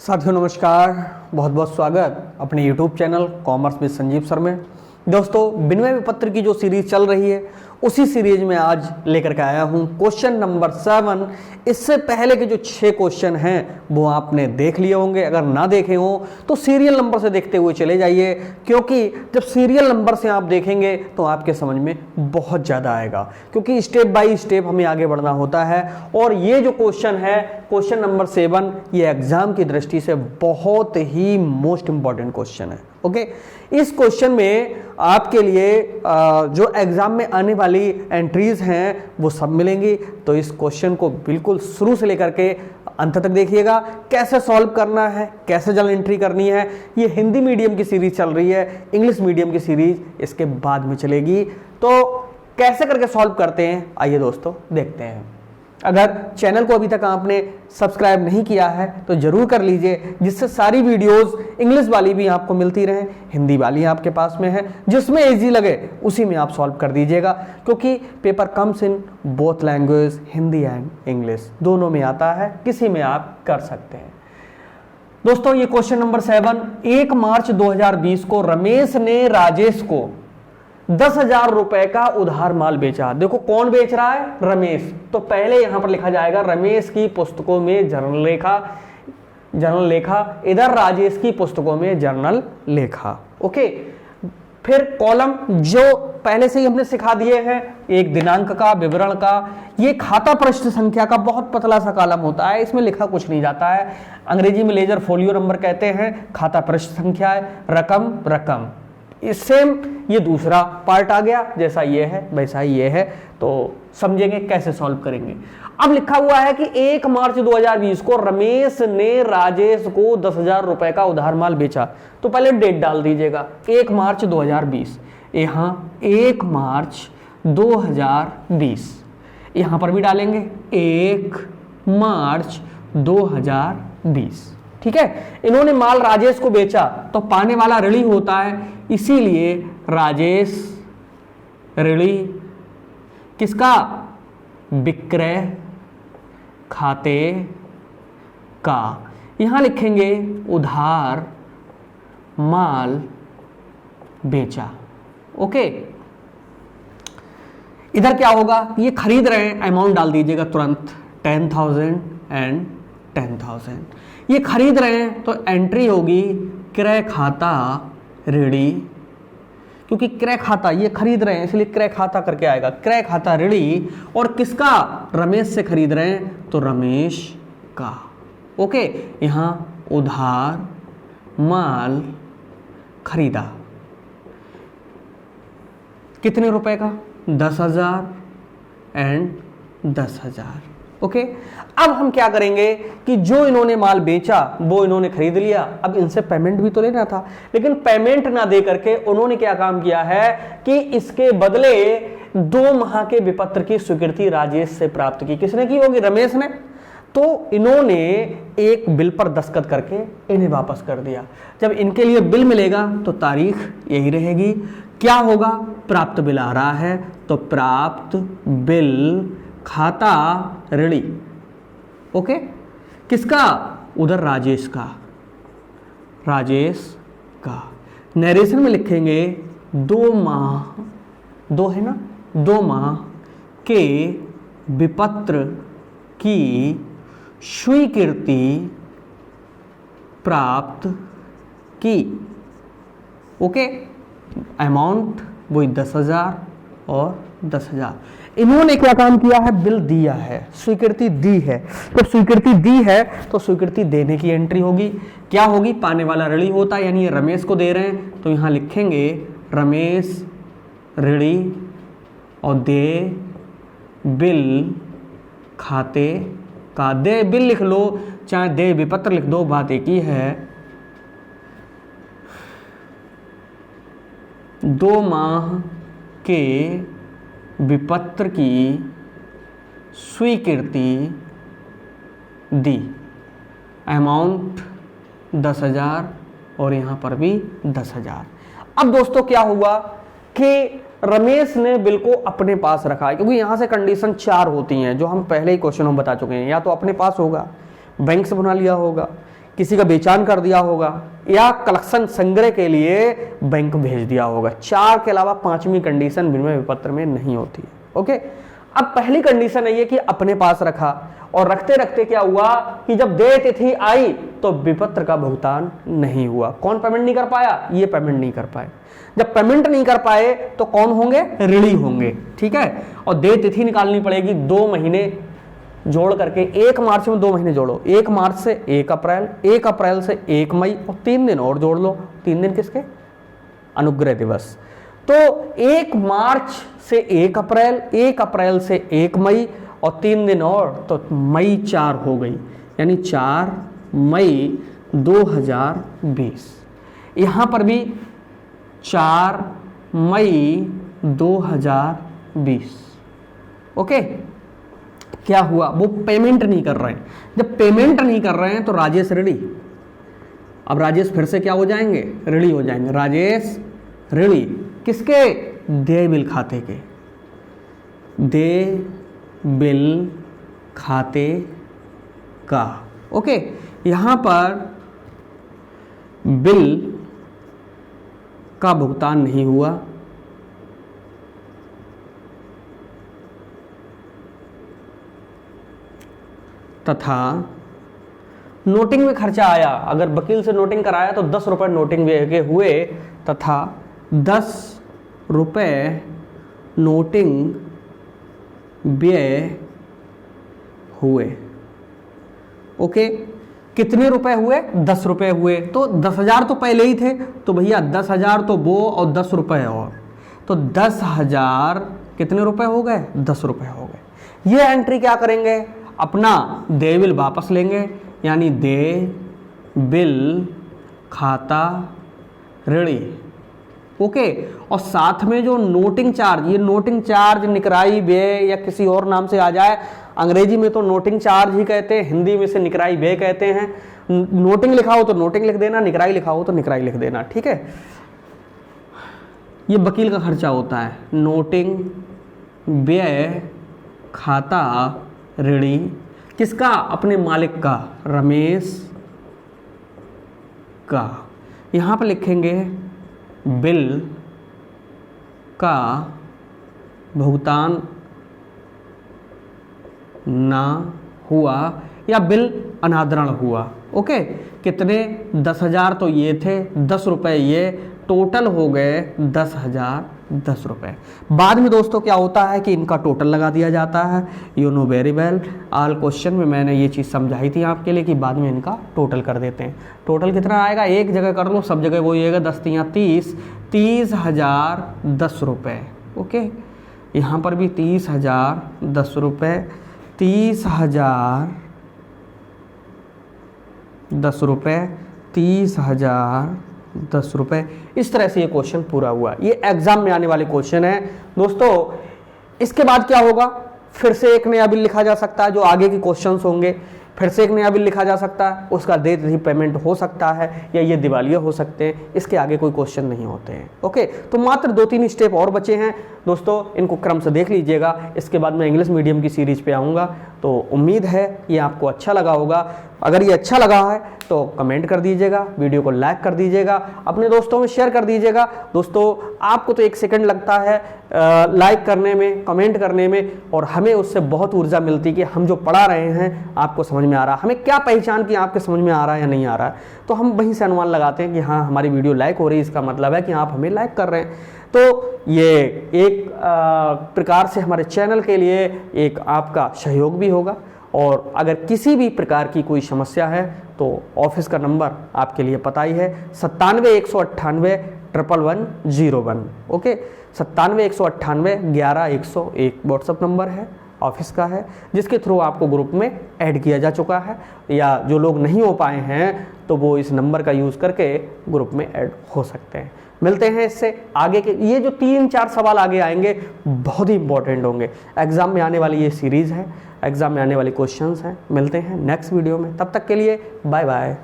साथियों नमस्कार, बहुत बहुत स्वागत अपने YouTube channel commerce with Sanjeev sir में। दोस्तों, विनिमय विपत्र की जो सीरीज चल रही है उसी सीरीज में आज लेकर के आया हूं क्वेश्चन नंबर 7। इससे पहले के जो 6 क्वेश्चन हैं वो आपने देख लिए होंगे। अगर ना देखे हो तो सीरियल नंबर से देखते हुए चले जाइए, क्योंकि जब सीरियल नंबर से आप देखेंगे तो आपके समझ में बहुत ज़्यादा आएगा, क्योंकि स्टेप बाय स्टेप हमें आगे बढ़ना होता है। और ये जो क्वेश्चन है, क्वेश्चन नंबर 7, ये एग्जाम की दृष्टि से बहुत ही मोस्ट इंपॉर्टेंट क्वेश्चन है। ओके, इस क्वेश्चन में आपके लिए जो एग्जाम में आने वाली एंट्रीज हैं वो सब मिलेंगी। तो इस क्वेश्चन को बिल्कुल शुरू से लेकर के अंत तक देखिएगा। कैसे सॉल्व करना है, कैसे जर्नल एंट्री करनी है। ये हिंदी मीडियम की सीरीज चल रही है, इंग्लिश मीडियम की सीरीज इसके बाद में चलेगी। तो कैसे करके सॉल्व करते हैं, आइए दोस्तों देखते हैं। अगर चैनल को अभी तक आपने सब्सक्राइब नहीं किया है तो जरूर कर लीजिए, जिससे सारी वीडियोस इंग्लिश वाली भी आपको मिलती रहे, हिंदी वाली आपके पास में है, जिसमें इजी लगे उसी में आप सॉल्व कर दीजिएगा, क्योंकि paper comes in both language, Hindi and English दोनों में आता है, किसी में आप कर सकते हैं। दोस्तों, ये क्वेश्चन नंबर 7, 1 मार्च 2020 को रमेश ने राजेश को 10,000 रुपए का उधार माल बेचा। देखो कौन बेच रहा है, रमेश। तो पहले यहां पर लिखा जाएगा रमेश की पुस्तकों में जर्नल लेखा, इधर राजेश की पुस्तकों में जर्नल लेखा। ओके, फिर कॉलम जो पहले से ही हमने सिखा दिए हैं, एक दिनांक का, विवरण का, ये खाता पृष्ठ संख्या का बहुत पतला सा कॉलम होता है, इसमें लिखा कुछ नहीं जाता है। अंग्रेजी में लेजर फोलियो नंबर कहते हैं, खाता पृष्ठ संख्या है, रकम। सेम ये दूसरा पार्ट आ गया, जैसा ये है वैसा ही ये है। तो समझेंगे कैसे सॉल्व करेंगे। अब लिखा हुआ है कि 1 मार्च 2020 को रमेश ने राजेश को 10,000 रुपए का उधार माल बेचा। तो पहले डेट डाल दीजिएगा, 1 मार्च 2020। यहां 1 मार्च 2020, यहां पर भी डालेंगे 1 मार्च 2020। ठीक है, इन्होंने माल राजेश को बेचा तो पाने वाला ऋणी होता है, इसीलिए राजेश ऋणी किसका, विक्रय खाते का। यहां लिखेंगे उधार माल बेचा। ओके, इधर क्या होगा, ये खरीद रहे हैं, अमाउंट डाल दीजिएगा तुरंत, 10,000 एंड 10,000। ये खरीद रहे हैं तो एंट्री होगी क्रय खाता ऋणी, क्योंकि क्रय खाता ये खरीद रहे हैं इसलिए क्रय खाता करके आएगा, क्रय खाता ऋणी। और किसका, रमेश से खरीद रहे हैं तो रमेश का। ओके, यहां उधार माल खरीदा, कितने रुपए का, 10,000 एंड 10,000। ओके, अब हम क्या करेंगे कि जो इन्होंने माल बेचा वो इन्होंने खरीद लिया, अब इनसे पेमेंट भी तो लेना था, लेकिन पेमेंट ना दे करके उन्होंने क्या काम किया है कि इसके बदले 2 माह के विपत्र की स्वीकृति राजेश से प्राप्त की। किसने की होगी, रमेश ने। तो इन्होंने एक बिल पर दस्तखत करके इन्हें वापस कर दिया। जब इनके लिए बिल मिलेगा तो तारीख यही रहेगी, क्या होगा, प्राप्त बिल आ रहा है तो प्राप्त बिल खाता ऋणी। ओके, किसका, उधर राजेश का, नरेशन में लिखेंगे 2 माह, 2 है ना, 2 माह के विपत्र की स्वीकृति प्राप्त की। ओके, अमाउंट वही 10,000 और 10,000। इन्होंने क्या काम किया है, बिल दिया है, स्वीकृति दी है। तो स्वीकृति दी है तो स्वीकृति देने की एंट्री होगी, क्या होगी, पाने वाला ऋणी होता है, यानी रमेश को दे रहे हैं तो यहां लिखेंगे रमेश ऋणी और दे बिल खाते का। दे बिल लिख लो चाहे दे विपत्र लिख दो, बात एक ही है। 2 माह के विपत्र की स्वीकृति दी, अमाउंट 10,000 और यहां पर भी 10,000। अब दोस्तों क्या हुआ कि रमेश ने बिल को अपने पास रखा, क्योंकि यहां से कंडीशन 4 होती हैं जो हम पहले ही क्वेश्चन में बता चुके हैं। या तो अपने पास होगा, बैंक से बना लिया होगा, किसी का बेचान कर दिया होगा या कलेक्शन संग्रह के लिए बैंक भेज दिया होगा। 4 के अलावा 5वीं कंडीशन विनिमय विपत्र में नहीं होती है। ओके, अब पहली कंडीशन है ये कि अपने पास रखा और रखते रखते क्या हुआ कि जब देय तिथि आई तो विपत्र का भुगतान नहीं हुआ। कौन पेमेंट नहीं कर पाया? ये पेमेंट नहीं कर पाए। जब पेमेंट नहीं कर पाए तो कौन होंगे? ऋणी होंगे। ठीक है, और देय तिथि निकालनी पड़ेगी 2 महीने जोड़ करके। 1 मार्च में 2 महीने जोड़ो, 1 मार्च से 1 अप्रैल, 1 अप्रैल से 1 मई और 3 दिन और जोड़ लो। 3 दिन किसके? अनुग्रह दिवस। तो 1 मार्च से 1 अप्रैल, 1 अप्रैल से 1 मई और 3 दिन और, तो मई 4 हो गई, यानी 4 मई 2020। यहां पर भी 4 मई 2020। ओके, क्या हुआ? वो पेमेंट नहीं कर रहे हैं। जब पेमेंट नहीं कर रहे हैं तो राजेश ऋणी। अब राजेश फिर से क्या हो जाएंगे? ऋणी हो जाएंगे। राजेश ऋणी किसके? देय बिल खाते के। देय बिल खाते का। ओके, यहां पर बिल का भुगतान नहीं हुआ, तथा नोटिंग में खर्चा आया। अगर वकील से नोटिंग कराया तो 10 रुपए नोटिंग व्यय के हुए, तथा 10 रुपए नोटिंग व्यय हुए। ओके, कितने रुपए हुए? 10 रुपए हुए। तो 10,000 तो पहले ही थे, तो भैया 10,000 तो वो और 10 रुपए और, तो 10,000 कितने रुपए हो गए? 10 रुपए हो गए। ये एंट्री क्या करेंगे? अपना देय बिल वापस लेंगे, यानी देय बिल खाता ऋणी। ओके, और साथ में जो नोटिंग चार्ज, ये नोटिंग चार्ज निकराई व्यय या किसी और नाम से आ जाए, अंग्रेजी में तो नोटिंग चार्ज ही कहते हैं, हिंदी में से निकराई व्यय कहते हैं। नोटिंग लिखा हो तो नोटिंग लिख देना, निकराई लिखा हो तो निकराई लिख देना। ठीक है, ये वकील का खर्चा होता है। नोटिंग व्यय खाता ऋणी किसका? अपने मालिक का, रमेश का। यहां पर लिखेंगे बिल का भुगतान ना हुआ या बिल अनादरण हुआ। ओके, कितने? 10,000 तो ये थे, 10 रुपए ये, टोटल हो गए 10,010 रुपए। बाद में दोस्तों क्या होता है कि इनका टोटल लगा दिया जाता है। You know very well, all question में मैंने ये चीज़ समझाई थी आपके लिए कि बाद में इनका टोटल कर देते हैं। टोटल कितना आएगा? एक जगह कर लो, सब जगह वही आएगा, 10 तियां 30, 30,010 रुपये। ओके, यहाँ पर भी 30,010 रुपये, 30,010 रुपये, 30,010 रुपये। इस तरह से ये क्वेश्चन पूरा हुआ। ये एग्जाम में आने वाले क्वेश्चन है दोस्तों। इसके बाद क्या होगा? फिर से एक नया बिल लिखा जा सकता है, जो आगे के क्वेश्चंस होंगे। फिर से एक नया बिल लिखा जा सकता है, उसका देय तिथि पेमेंट हो सकता है या ये दिवालिया हो सकते हैं। इसके आगे कोई क्वेश्चन नहीं होते हैं। ओके, तो मात्र 2-3 स्टेप और बचे हैं दोस्तों, इनको क्रम से देख लीजिएगा। इसके बाद मैं इंग्लिश मीडियम की सीरीज पे आऊँगा, तो उम्मीद है ये आपको अच्छा लगा होगा। अगर ये अच्छा लगा है तो कमेंट कर दीजिएगा, वीडियो को लाइक कर दीजिएगा, अपने दोस्तों में शेयर कर दीजिएगा। दोस्तों, आपको तो 1 सेकंड लगता है लाइक करने में, कमेंट करने में, और हमें उससे बहुत ऊर्जा मिलती है कि हम जो पढ़ा रहे हैं आपको समझ में आ रहा है। हमें क्या पहचान कि आपके समझ में आ रहा है या नहीं आ रहा है, तो हम वहीं से अनुमान लगाते हैं कि हाँ हमारी वीडियो लाइक हो रही है, इसका मतलब है कि आप हमें लाइक कर रहे हैं। तो ये एक प्रकार से हमारे चैनल के लिए एक आपका सहयोग भी होगा। और अगर किसी भी प्रकार की कोई समस्या है तो ऑफिस का नंबर आपके लिए पता ही है, 97-198-11101। ओके, 97-198-11101 व्हाट्सअप नंबर है, ऑफिस का है, जिसके थ्रू आपको ग्रुप में ऐड किया जा चुका है। या जो लोग नहीं हो पाए हैं तो वो इस नंबर का यूज़ करके ग्रुप में ऐड हो सकते हैं। मिलते हैं इससे आगे के, ये जो 3-4 सवाल आगे आएंगे बहुत ही इंपॉर्टेंट होंगे। एग्जाम में आने वाली ये सीरीज़ है, एग्जाम में आने वाले क्वेश्चंस हैं। मिलते हैं नेक्स्ट वीडियो में, तब तक के लिए बाय बाय।